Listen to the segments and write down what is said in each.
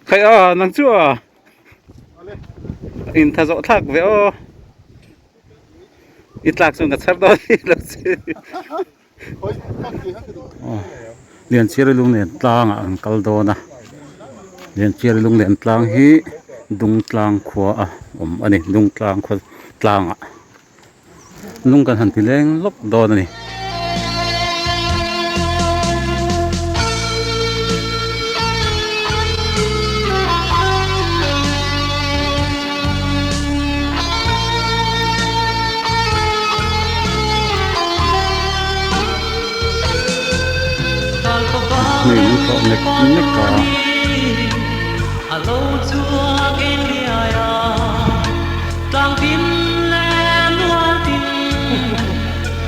kaya nang chua in tha zo thak ve o itlak sung ka char do lo chi lian chir lung len tlang ang kal do na lian chir lung len tlang hi dung tlang khwa a ani dung tlang khwa tlang a lung kan han tileng lop do na ni mình có nét cả alo chua cái lia ya tang tin le lua tin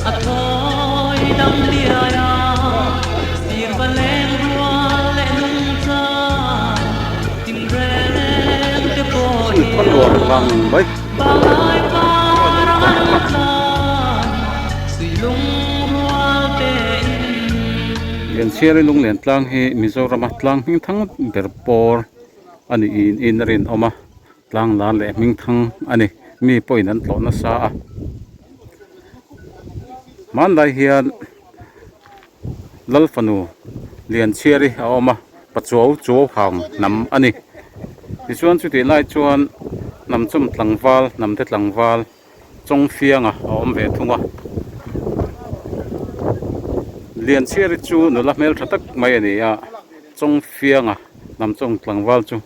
a thôi đam lia ya sir ba leng lua le nung cha tin re te po con luộc vàng bấy ba rang cha suy lung lian chir lung len tlang hi Mizoram tlang hing thang berpor ani in rin oma tlang la le ming thang ani mi point an tlo na sa a man lai hian lalfanu lian chiri a oma pachuau chu khang nam ani ti chuan chu ti lai chuan nam chum tlangwal nam te tlangwal chong fianga a om ve thunga lian chiri chu nula mel thatak mai ani a chong fianga nam chong tlangwal chu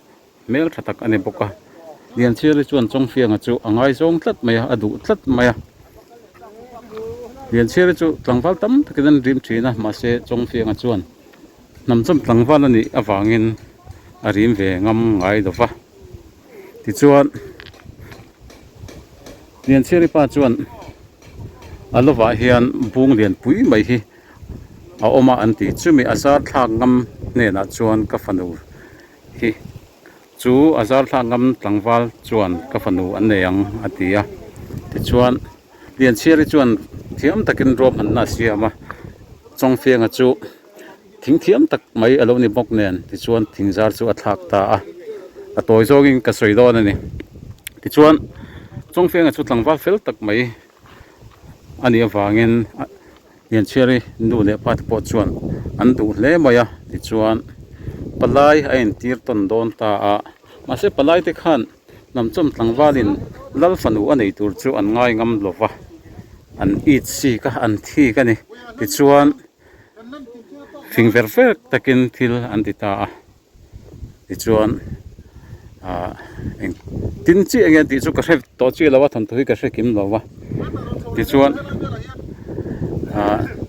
mel thatak ani boka lian chiri chuan chong fianga chu angai zong tlat mai a adu tlat mai a lian chiri chu tlangwal tam takin rim thina ma se chong fianga chuan nam chom tlangwal ani awangin a rim ve ngam ngai dowa ti chuan lian chiri pa chuan alova hian bung lian pui mai hi a oma anti chumi azar thlang ngam ne na chuan ka fanu hi chu azar thlang ngam tlangwal chuan ka fanu an neyang atia ti chuan lian chiri chuan thiam takin rom han na siama chong fianga chu thing thiam tak mai alo ni bok nen ti chuan thingzar chu a thak ta a toy zogin ka soi don ani ti chuan chong fianga chu tlangwal fel tak mai ani awangin lian chiri nu le pat po chuan an du hle maya ti chuan palai a in tir ton don ta a ma se palai te khan nam chom tlangwalin lal fanu anei tur chu an ngai ngam lova an eat si ka an thi ka ni ti chuan finger fer takin thil an ti ta a ti chuan tin chi enge ti chu ka hre to chi lawa thon thui ka hre kim lawa ti chuan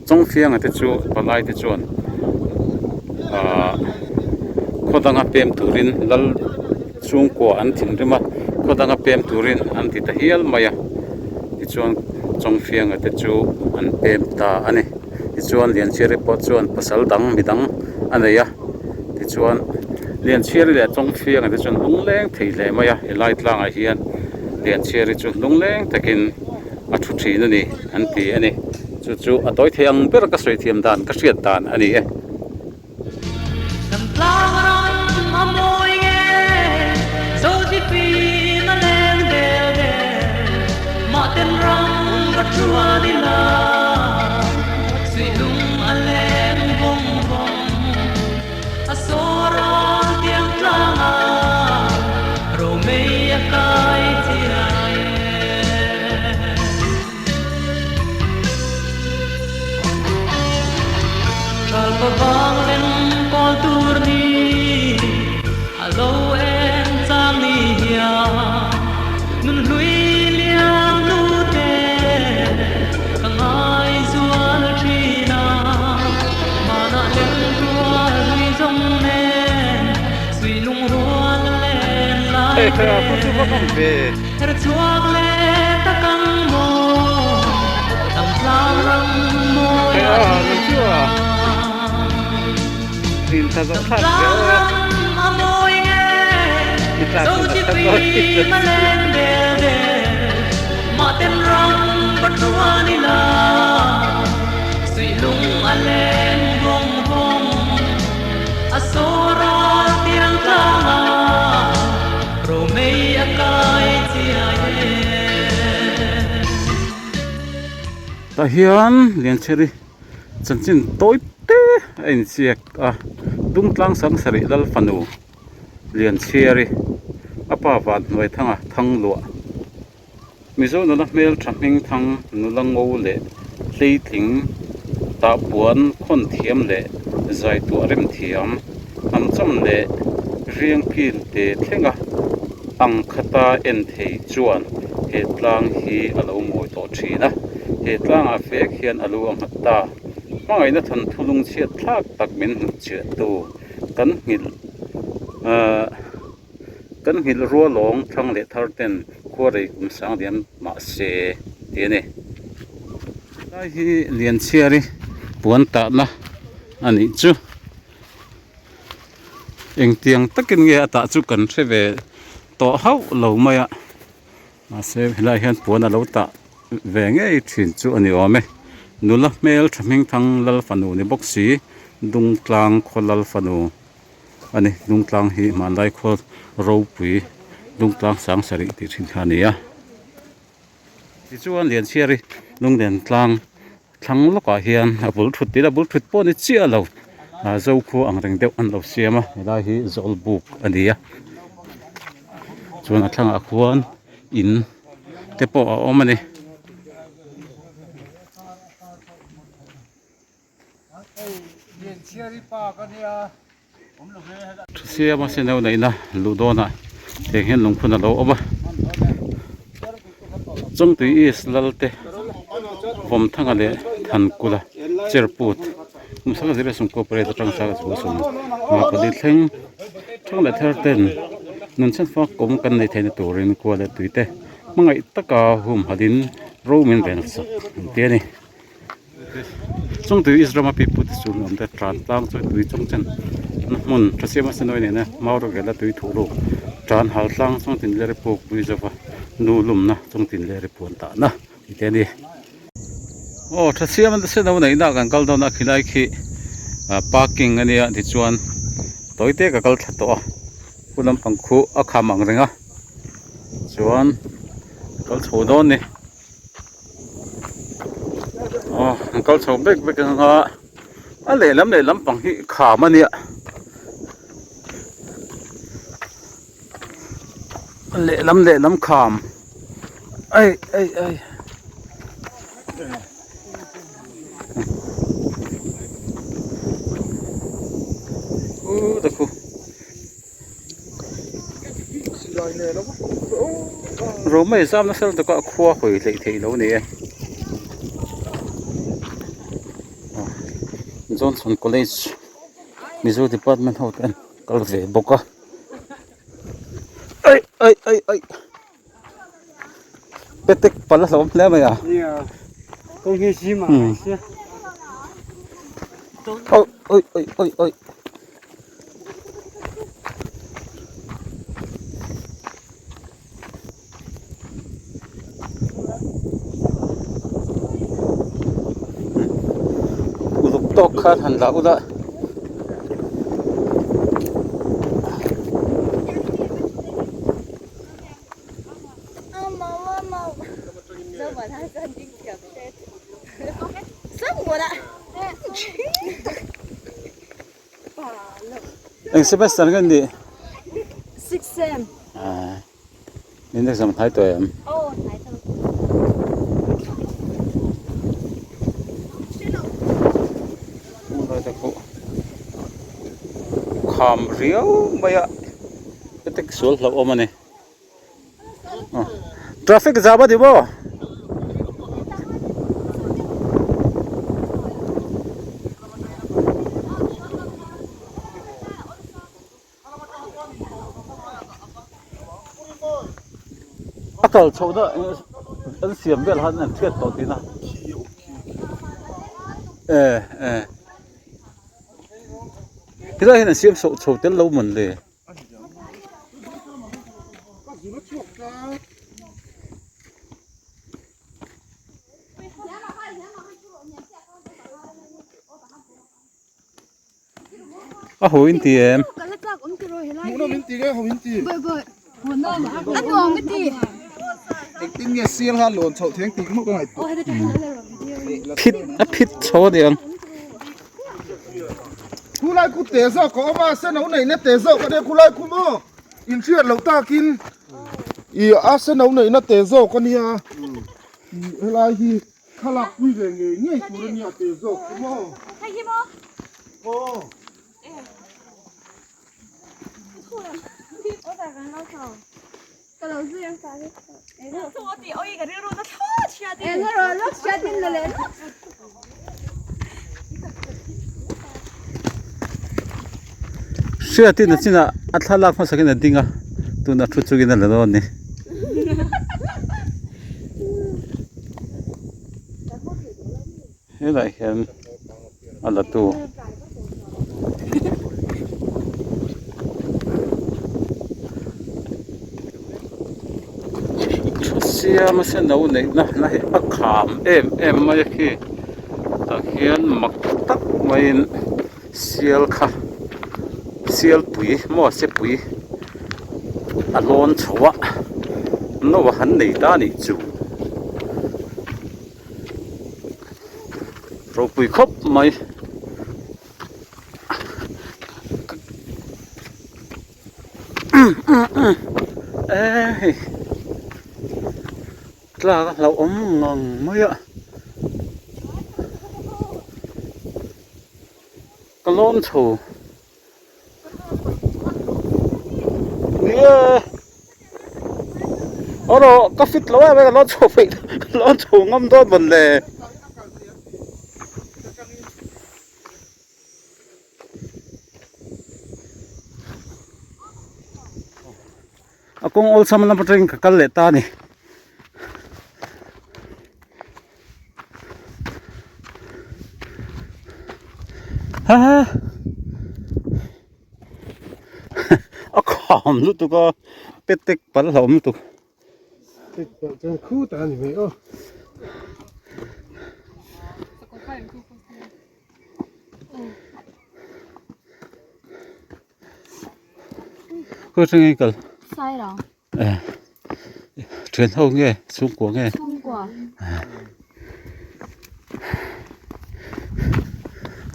chong fianga te chu palai te chuan khodanga pem turin lal chung ko an thin rima khodanga pem turin an ti ta hial maya ti chuan chong fianga te chu an pem ta ani ti chuan lian chiri po chuan pasal dang midang aneya ti chuan lian chiri le chong fianga te chuan lungleng thei le maya helai tlanga hian lian chiri chu lungleng takin a thu thina ni an ti ani chu a toy thiang ber ka soi thiam dan ka hriat dan ani e vang lên con tour đi alo em sang đi ya nun lui liang lu te kang ai zual trina mana len tua lui zong ne sui lung ruan len lai e kha pu chu ba bang ve er chuak le ta kang mo tang tlang lang mo ya na chua in tha zo thak ve amoi nge so chi pi ma len de ma ten rong patwa ni la sui lung alen gong ta hian lian cheri chan chin toi te in chiak a dung tlang sang sari lal fanu lian cheri apa wat noi thanga thang lo mizo no na mel thaming thang nu lang ngo le hlei thing ta puan khon thiam le zai tu rem thiam am cham le riang kil te thlenga ang khata en thei chuan he tlang hi alo moi to thina he tlang a fek hian alo ang hatta mangai na than thulung chiat thak tak min hu che tu kan ngil ruwa long thang le thar ten khuarei kum sang diam ma se te ne lai hi lian chiari puan ta na ani chu eng tiang takin nge ata chu kan threwe to hau lo maya ma se hilai hian puan a lo ta ve nge thin chu ani ome nula mel thaming thang lal fanu ni boxi dung tlang kholal fanu ani dung tlang hi man lai khol ro pui dung tlang sang sari ti thin khania ti chuan lian chiari lung den tlang thlang loka hian a bul thut ti la bul thut po ni chia lo a zo khu ang reng deuh an lo siama hilai hi zol buk ania chuan a thlang a khuan in te po a omani siama se no nei na ludona te hian lung phuna lo oma chong tui is lalte hom thanga le than kula cherput musaka zira sum corporate tang sa chu sum ma ko di thleng thang le thar ten nun chen fa kom kan nei thein turin ko le tuite mangai taka hum hadin romin ven sa te ni chong tui is rama pi put sum on the tran tang chu tui chong chen mun thasiama se noi ne na mauro gela tui thuro tran hal tlang chong tin le repok pui zawa nu lum na chong tin le repon ta na te ni oh thasiama se no nei na kan kal do na khilai khi parking ania ti chuan toite ka kal thato pulam pangkhu a khamang renga chuan kal chodon ni oh kal chho bek nga a le lam pang hi kham ania le lam kham ai देखो rồi mấy sao nó sẽ được có khoa hồi lại thì đâu nè Johnson College Mizo Department Hotel kalau về boka ai petek pala lom le mày à công nghệ gì mà ôi tóc khát hẳn lão đó anh semester cái gì 6 sem à nên được làm thái tuổi em oh thái tuổi kham riau maya petek sul lo omane traffic jaba dibo akal choda an siam vel han an thiat to tina cái đó là siêu sầu tên lâu mình liền hồi in tiền nó mình tí cái mình tí anh uống cái gì tiếng nghe xiên ha lộn chậu tiếng tí cũng không có này พิษโชเดียง กูไล่กูเตะซอกก็เอามาเส้นเอาไหนเนี่ยเตะซอกก็ได้กูไล่กูมั่วอินเชียดเราตากินอีอาเส้นเอาไหนเนี่ยเตะซอกก็เนี่ยเวลาที่ขลักวิ่งเงี้ยง่ายกูเนี่ยเตะซอกกูมั่ว ให้กี่โม โอ้ 我在跟老头，跟老师样啥的。我弟我一个人弄得超吃的。哎，我说老吃点的嘞。 เชื่อที่นั่นสินะอัตลักษณ์มาสักนิดดิ้งอ่ะตัวนั้นทุกๆกินนั่นแหละตอนนี้เฮ้ยไรเห็นอะไรตัวเสียมาเส้นเอาไหนนะนะเห็นอักขามมาอย่างนี้ตะเคียนมักตักไว้เสียลค่ะเสียลปุ๋ยหม้อเสียปุ๋ยอารมณ์ชัวโน้ว่าหันในด้านนี้จู่เราปุ๋ยครบไหมเอ้ยกล้าเราอมงงไหมอะก็ล้นชัวโอ้โหก็ฟิตแล้วไปกันล้อโชว์ฟิตล้อโชว์งำต้นบนเลยอากงโอลซัมนับริงกันเลยตานี่ฮ่าอาขามรู้ตัวก็เป็ดเต็กปัลหอมตัว ติดจังคู่ตานี่ไหมอ๋อ ก็ใช่ไงกัน 塞了， เทรนเท่าไงสูงกว่าไง 中国。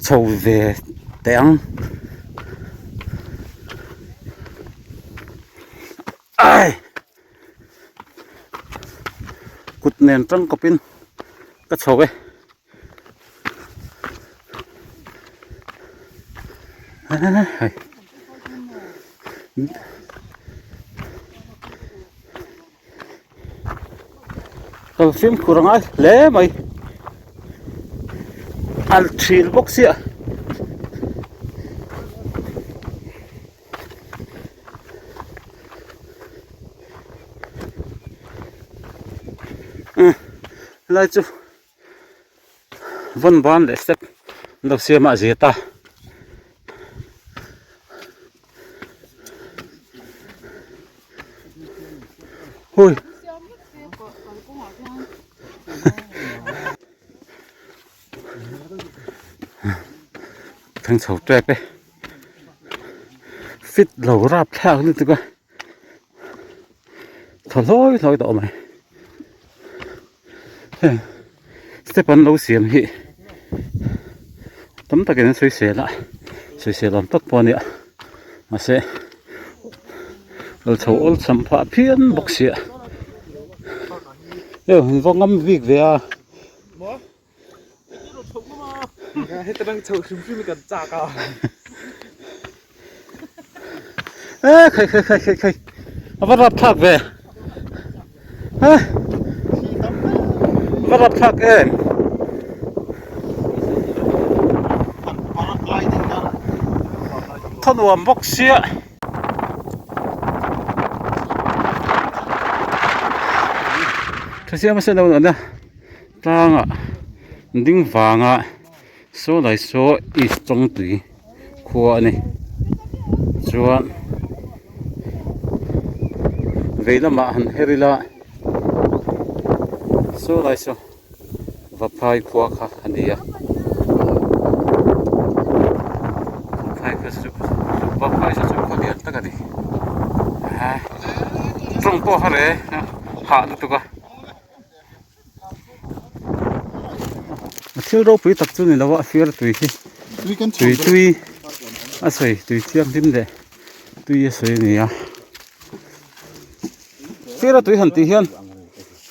โชว์เวแตงไอ้กุดเนียนจังก็เป็นก็โชว์เว้ก็ฟิล์มคุรังไอ้เล่ไหมอัลชีลบ็อกเสียไล่จูวันบ้านเลยสักเราเสียมาเสียตาหุยทั้งเสาแตกเลยฟิตเหล่าราบแท้นี่ตัวก็ถลอยต่อไหมสเตปันเราเสียมฮีตั้มตะเกียงสวยเสียละลำตักปอเนี่ยมาเสเราเท่าอลสัมผัสเพี้ยนบกเสียเดี๋ยวว่างำวิกเวีย ให้ตะนังเฉาชิมๆกันจากอ่ะ ใครเอาไปรับทักเว้ยไปรับทักเองท่านว่าบกเสียถ้าเสียไม่เสร็จแล้วนะตั้งอ่ะดิ้งฟังอ่ะโซ่ไหลโซ่อีจงตุยขวานี่จวนเวลามาหันเฮริละโซ่ไหลโซ่วับพายขวาค่ะอันนี้อ่ะวับพายสุดคนเดียวตั้งกันดิตรงปอฮะเลยหาดูตัวก็ chu ro pui tak chu ni lawa fiar tui hi we can tui a sei tui thiam dim de tui a sei ni a fiar tui han ti hian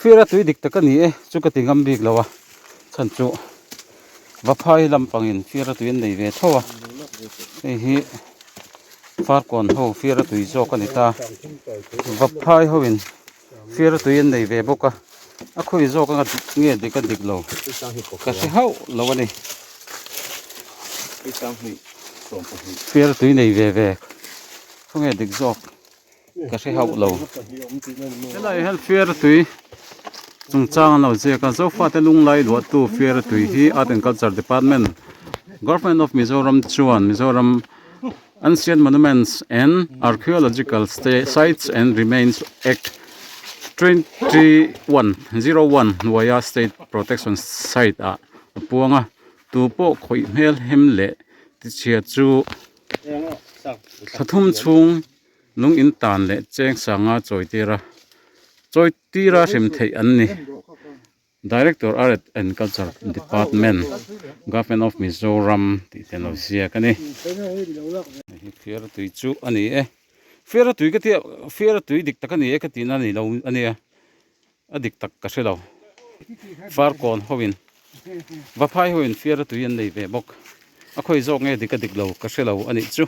fiar tui dik tak ani e chu ka tingam bik lawa chan chu va phai lam pangin fiar tui nei ve thowa ei hi far kon ho fiar tui zo ka ni ta va phai hoin fiar tui nei ve boka a khoi zo ka nge dik lo ka se hau lo ani fiar tui nei ve không nghe được giọt cái sẽ hậu lầu thế này hết fiar tui chúng trang nào giờ cái số phát lung lai đuổi tu fiar tui hi Art and Culture Department Government of Mizoram chuan Mizoram Ancient Monuments and Archaeological Sites and Remains Act 2101 Nuaya State Protection Site a puanga tu po khoi mel hem le ti chia chu Thum chung lung in tan le cheng sanga choi tira sim thei an ni Director Art and Culture Department Government of Mizoram ti tenosia kani fiar tui chu ani e fiar tui ka ti fiar tui dik tak ani e ka tin ani lo ani a dik tak ka se lo far kon hoin va phai hoin fiar tui an nei ve bok a khoi zok nge dik lo ka se lo ani chu